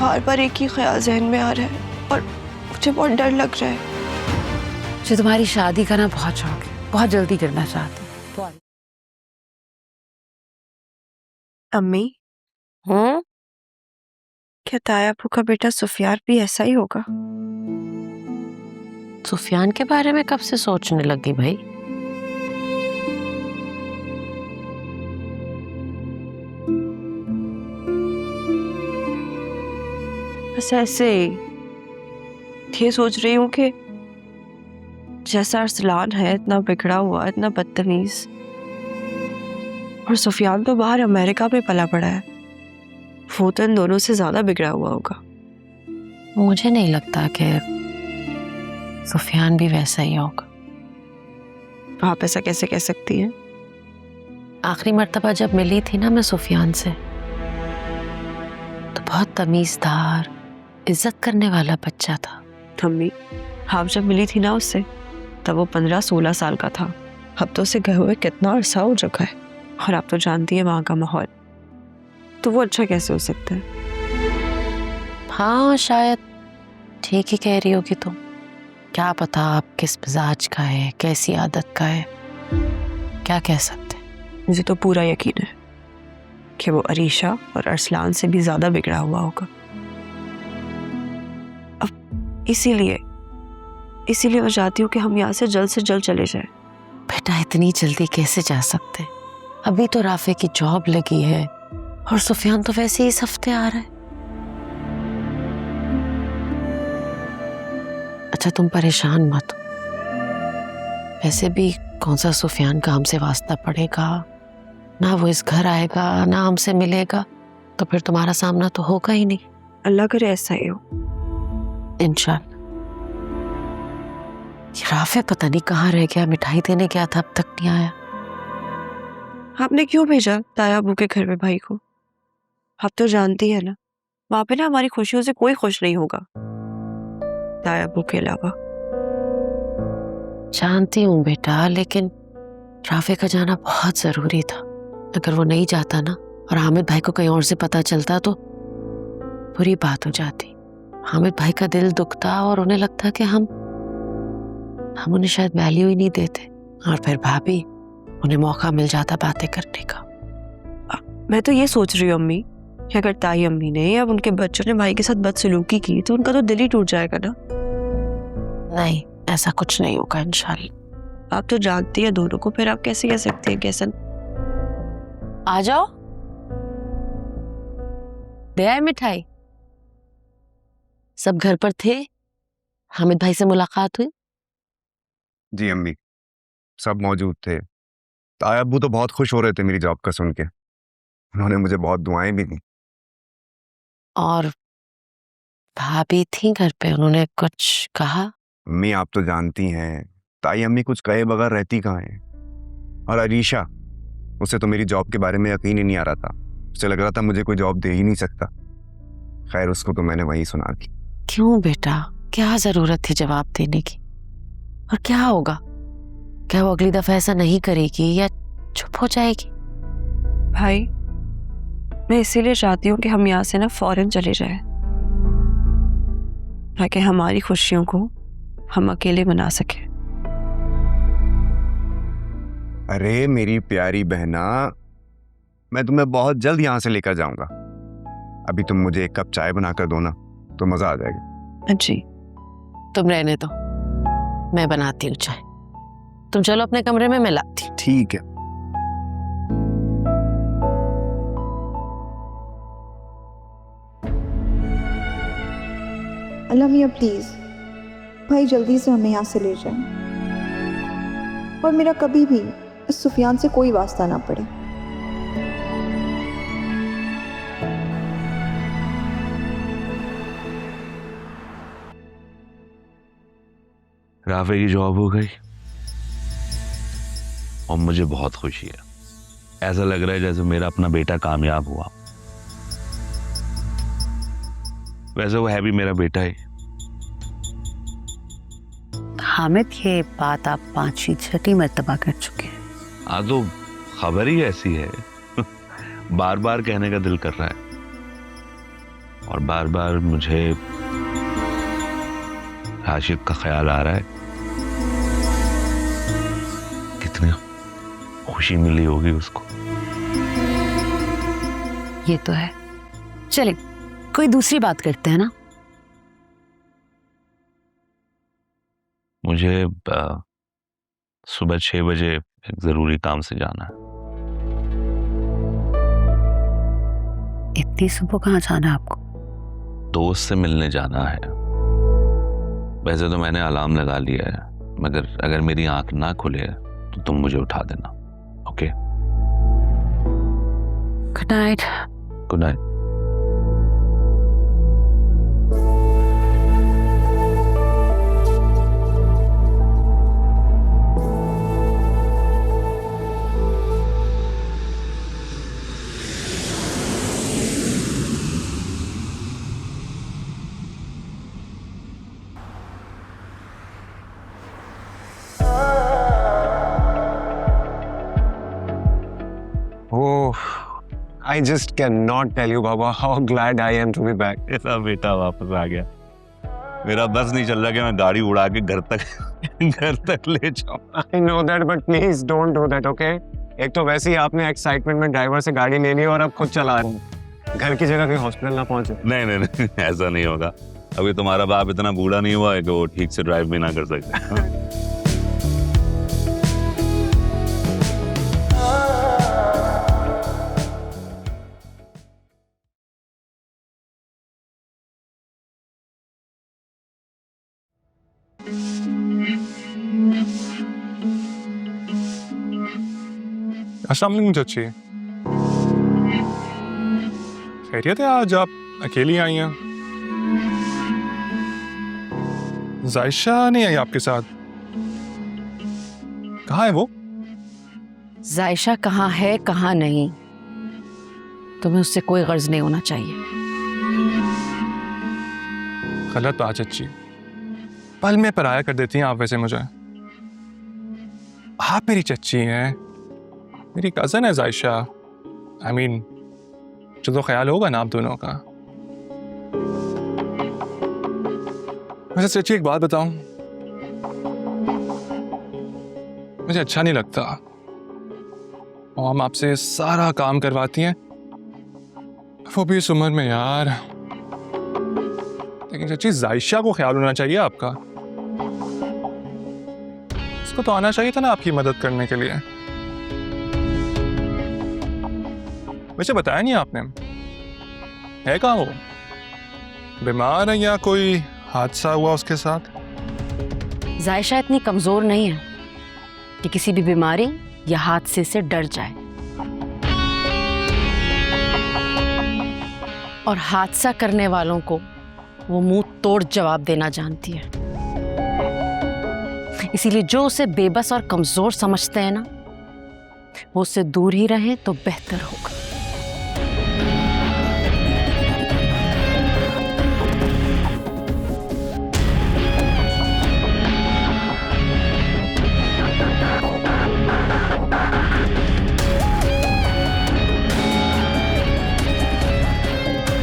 बार बार एक ही ख्याल जहन में आ रहा है और मुझे बहुत डर लग रहा है। मुझे तुम्हारी शादी का ना बहुत शौक है, बहुत जल्दी करना चाहती हूँ। अम्मी, क्या ताया अबू का बेटा सुफियान भी ऐसा ही होगा? सुफियान के बारे में कब से सोचने लगी भाई? बस ऐसे ही ये सोच रही हूँ कि जैसा अरसलान है, इतना बिगड़ा हुआ, इतना बदतमीज, और सुफियान तो बाहर अमेरिका में पला पड़ा है, वो तो इन दोनों से ज्यादा बिगड़ा हुआ होगा। मुझे नहीं लगता कि सुफियान भी वैसा ही होगा। आप ऐसा कैसे कह सकती हैं? आखिरी मर्तबा जब मिली थी ना मैं सुफियान से, तो बहुत तमीजदार, इज्जत करने वाला बच्चा था। अम्मी, आप जब मिली थी ना उससे, तब वो 15-16 साल का था। अब तो उसे गए हुए कितना अरसा हो चुका है, और आप तो जानती है वहाँ का माहौल, तो वो अच्छा कैसे हो सकता है? हाँ, शायद ठीक ही कह रही होगी तुम। क्या पता आप किस मिजाज का है, कैसी आदत का है, क्या कह सकते हैं। मुझे तो पूरा यकीन है कि वो अरीशा और अरसलान से भी ज्यादा बिगड़ा हुआ होगा। अब इसीलिए मैं चाहती हूँ कि हम यहाँ से जल्द चले जाएं। बेटा, इतनी जल्दी कैसे जा सकते? अभी तो राफे की जॉब लगी है और सुफियान तो वैसे ही इस हफ्ते आ रहा है। अच्छा, तुम परेशान मत हो। वैसे भी कौन सा सुफियान का हमसे वास्ता पड़ेगा, ना वो इस घर आएगा ना हमसे मिलेगा, तो फिर तुम्हारा सामना तो होगा ही नहीं। अल्लाह करे ऐसा ही हो। इंशाल्लाह। राफे पता नहीं कहाँ रह गया, मिठाई देने गया था, अब तक नहीं आया। आपने क्यों भेजा ताया अबू के घर में भाई को? आप तो जानती है ना, वहां पे ना हमारी खुशियों से कोई खुश नहीं होगा, ताया अबू के अलावा। जानती हूँ बेटा, लेकिन राफे का जाना बहुत जरूरी था। अगर वो नहीं जाता ना और हामिद भाई को कहीं और से पता चलता तो बुरी बात हो जाती। हामिद भाई का दिल दुखता और उन्हें लगता कि हम उन्हें शायद वैल्यू ही नहीं देते, और फिर भाभी उन्हें मौका मिल जाता बातें करने का। मैं तो ये सोच रही हूँ अम्मी कि अगर ताई अम्मी ने या उनके बच्चों ने भाई के साथ बदसलूकी की तो उनका तो दिल ही टूट जाएगा ना। नहीं, ऐसा कुछ नहीं होगा इंशाल्लाह। आप तो जानती है दोनों को, फिर आप कैसे कह सकती हैं? कैसन? आ जाओ, दे आए मिठाई। सब घर पर थे? हामिद भाई से मुलाकात हुई? जी अम्मी, सब मौजूद थे। ताया अब्बू तो बहुत खुश हो रहे थे मेरी जॉब का सुन के। उन्होंने मुझे बहुत दुआएं भी दी। और भाभी थी घर पे, उन्होंने कुछ कहा? अम्मी, आप तो जानती हैं ताई अम्मी कुछ कहे बगैर रहती कहाँ हैं। और अरीशा, उसे तो मेरी जॉब के बारे में यकीन ही नहीं आ रहा था। उसे लग रहा था मुझे कोई जॉब दे ही नहीं सकता। खैर, उसको तो मैंने वही सुना दी। क्यों बेटा, क्या जरूरत थी जवाब देने की? और क्या होगा? क्या वो अगली दफा ऐसा नहीं करेगी या चुप हो जाएगी? भाई, मैं इसीलिए चाहती हूँ कि हम यहाँ से ना फौरन चले जाएं, ताकि हमारी खुशियों को हम अकेले मना सकें। अरे मेरी प्यारी बहना, मैं तुम्हें बहुत जल्द यहाँ से लेकर जाऊंगा। अभी तुम मुझे एक कप चाय बनाकर दो ना, तो मजा आ जाएगा। जी। तुम रहने दो, मैं बनाती हूँ चाय। तुम चलो अपने कमरे में, मैं लाती हूँ। ठीक है। अल्लाह मियाँ प्लीज़, भाई जल्दी से हमें यहाँ से ले जाएं, और मेरा कभी भी इस सुफियान से कोई वास्ता ना पड़े। राफे की जॉब हो गई और मुझे बहुत खुशी है। ऐसा लग रहा है जैसे मेरा अपना बेटा कामयाब हुआ। वैसे वो है भी मेरा बेटा ही। हामिद, ये बात आप 5वीं-6वीं मर्तबा कर चुके हैं। हाँ, तो खबर ही ऐसी है। बार बार कहने का दिल कर रहा है। और बार बार मुझे राशिद का ख्याल आ रहा है। कितनी खुशी मिली होगी उसको। ये तो है। चले कोई दूसरी बात करते हैं ना। मुझे सुबह 6 बजे एक जरूरी काम से जाना है। इतनी सुबह कहाँ जाना है आपको? दोस्त से मिलने जाना है। वैसे तो मैंने अलार्म लगा लिया है, मगर अगर मेरी आंख ना खुले तो तुम मुझे उठा देना। Okay? Good night. Good night. Oh, I just cannot tell you, Baba, how glad I am to be back. मेरा बेटा वापस आ गया। मेरा बस नहीं चल रहा कि मैं गाड़ी उड़ा के घर तक ले जाऊं। I know that, but please don't do that, okay? एक तो वैसे ही आपने एक्साइटमेंट में ड्राइवर से गाड़ी ले ली और अब खुद चला रहे हैं। घर की जगह कहीं हॉस्पिटल ना पहुंचे। नहीं, ऐसा नहीं होगा। अभी तुम्हारा बाप इतना बूढ़ा नहीं हुआ है कि वो ठीक से ड्राइव भी ना कर सकते। अस्सलाम वालेकुम चाची। खैरियत है? आज आप अकेली आई हैं? जायशा नहीं आई आपके साथ? कहाँ है वो? जायशा कहाँ है कहाँ नहीं, तुम्हें उससे कोई गर्ज नहीं होना चाहिए। गलत बात चाची, पल में पराया कर देती हैं आप वैसे मुझे। आप मेरी चच्ची हैं, मेरी कज़न है जायशा। आई मीन, जो तो ख्याल होगा ना आप दोनों का। वैसे चच्ची एक बात बताऊं, मुझे अच्छा नहीं लगता और हम आपसे सारा काम करवाती हैं, वो भी इस उम्र में यार। लेकिन चच्ची जायशा को ख्याल होना चाहिए आपका। उसको तो आना चाहिए था ना आपकी मदद करने के लिए। वैसे बताया नहीं आपने, है कहाँ वो? बीमार है या कोई हादसा हुआ उसके साथ? जायशा इतनी कमजोर नहीं है कि किसी भी बीमारी या हादसे से डर जाए, और हादसा करने वालों को वो मुंह तोड़ जवाब देना जानती है। इसीलिए जो उसे बेबस और कमजोर समझते हैं ना, वो उससे दूर ही रहे तो बेहतर होगा।